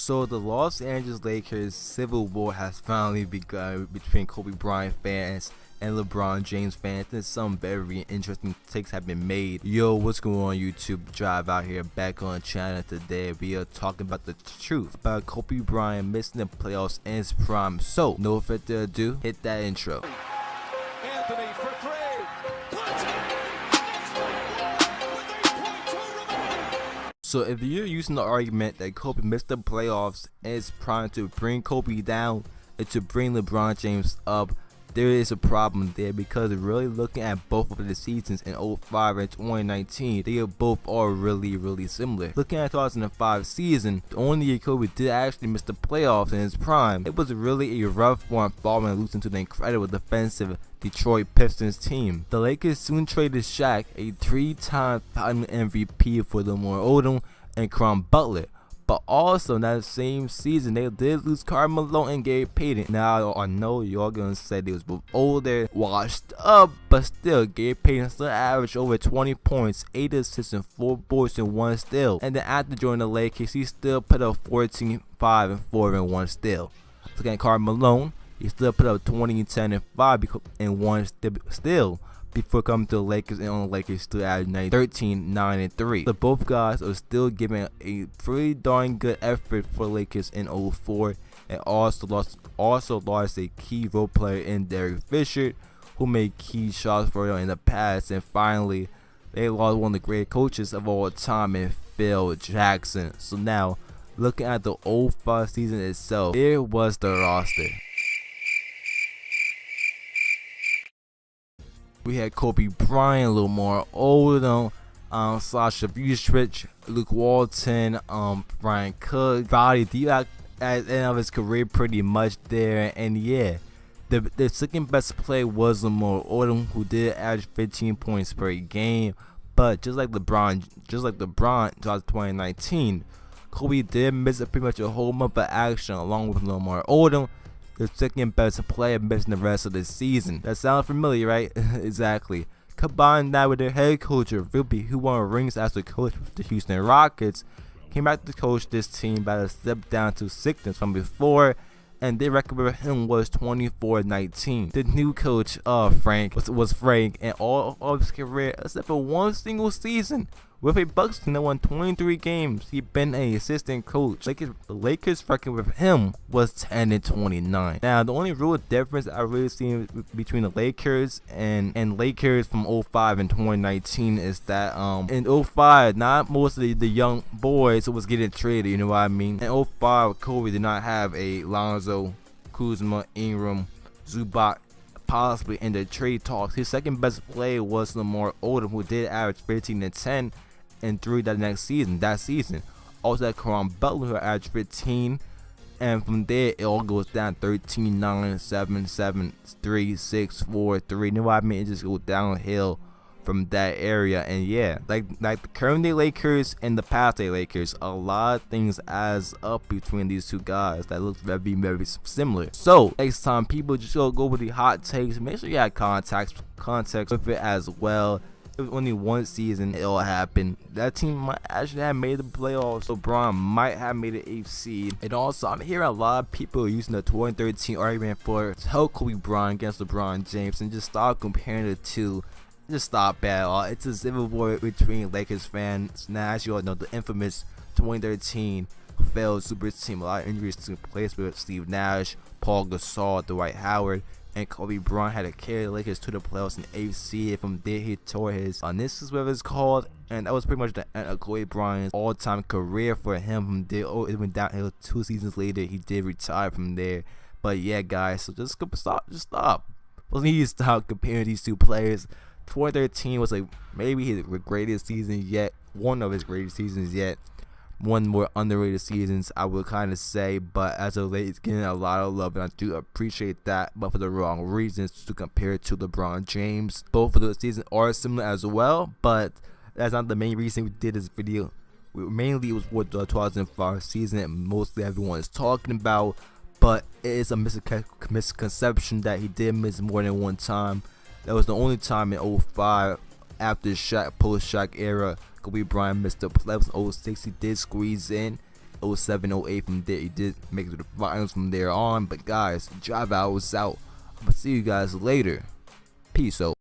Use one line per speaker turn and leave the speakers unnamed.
So the Los Angeles Lakers civil war has finally begun between Kobe Bryant fans and LeBron James fans, and some very interesting takes have been made. Yo, what's going on YouTube? Drive out here back on channel. Today we are talking about the truth about Kobe Bryant missing the playoffs in his prime. So no further ado, hit that intro.
Anthony for three.
So if you're using the argument that Kobe missed the playoffs and is trying to bring Kobe down and to bring LeBron James up, there is a problem there, because really looking at both of the seasons in 05 and 2019, they are both all really similar. Looking at 2005 season, the only year Kobe did actually miss the playoffs in his prime, it was really a rough one following losing to the incredible defensive Detroit Pistons team. The Lakers soon traded Shaq, a 3-time Finals MVP, for Lamar Odom and Crum Butler. But also in that same season, they did lose Karl Malone and Gary Payton. Now I know y'all gonna say they was both older, washed up, but still, Gary Payton still averaged over 20 points, 8 assists, and 4 boards, and 1 steal. And then after joining the Lakers, he still put up 14, 5, and 4, and 1 steal. Looking at Karl Malone, he still put up 20, 10, and 5, and 1 steal. Before coming to the Lakers, and on the Lakers still averaged 13, 9, and 3. So both guys are still giving a pretty darn good effort for the Lakers in 04, and also lost a key role player in Derek Fisher, who made key shots for them in the past. And finally, they lost one of the great coaches of all time in Phil Jackson. So now, looking at the 05 season itself, here was the roster. We had Kobe Bryant, Lamar Odom, Sasha Vucevic, Luke Walton, Brian Cook, Roddy Divac at the end of his career pretty much there. And yeah, the second best player was Lamar Odom, who did average 15 points per game. But just like LeBron 2019, Kobe did miss pretty much a whole month of action along with Lamar Odom, the second best player, missing the rest of the season. That sounds familiar, right? Exactly. Combine that with their head coach, Ruby, who won rings as the coach with the Houston Rockets, came back to coach this team by a step down to sickness from before, and their record with him was 24-19. The new coach, Frank, was Frank, and all of his career, except for one single season with a Bucks team that won 23 games, he'd been an assistant coach. The Lakers' record with him was 10-29. Now, the only real difference I really seen between the Lakers and Lakers from 05 and 2019 is that in 05, not most of the young boys was getting traded, you know what I mean? In 05, Kobe did not have a Lonzo, Kuzma, Ingram, Zubac possibly in the trade talks. His second best player was Lamar Odom, who did average 15 and 10 and 3 that season. Also had Crum Butler, who averaged 15, and from there it all goes down 13, 9, 7, 7, 3, 6, 4, 3. You know what I mean? It just goes downhill from that area. And yeah, like the current day Lakers and the past day Lakers, a lot of things adds up between these two guys that look very similar. So next time people just go with the hot takes, make sure you have context with it as well. It was only one season it all happened. That team might actually have made the playoffs. LeBron might have made an 8th seed. And also, I'm hearing a lot of people using the 2013 argument for tell Kobe Bryant against LeBron James and just stop comparing the two. Just stop at all. It's a civil war between Lakers fans. Now, as you all know, the infamous 2013 failed super team. A lot of injuries took place with Steve Nash, Paul Gasol, Dwight Howard, and Kobe Bryant had to carry the Lakers to the playoffs in 8th seed. From there, he tore his meniscus, whatever it's called, and that was pretty much the end of Kobe Bryant's all-time career for him. From there, it went downhill. 2 seasons later, he did retire from there. But yeah, guys, so just stop. We need to stop comparing these two players. 2013 was like maybe his greatest season yet, one of his greatest seasons yet. One more underrated seasons, I would kind of say, but as of late, it's getting a lot of love, and I do appreciate that, but for the wrong reasons to compare it to LeBron James. Both of those seasons are similar as well, but that's not the main reason we did this video. Mainly, it was for the 2005 season, and mostly everyone is talking about, but it is a misconception that he did miss more than one time. That was the only time in 05 after Shaq, post-Shaq era, Kobe Bryant missed the playoffs in 06. He did squeeze in, 07, 08 from there. He did make it to the finals from there on. But guys, drive out was out. I'm gonna see you guys later. Peace out.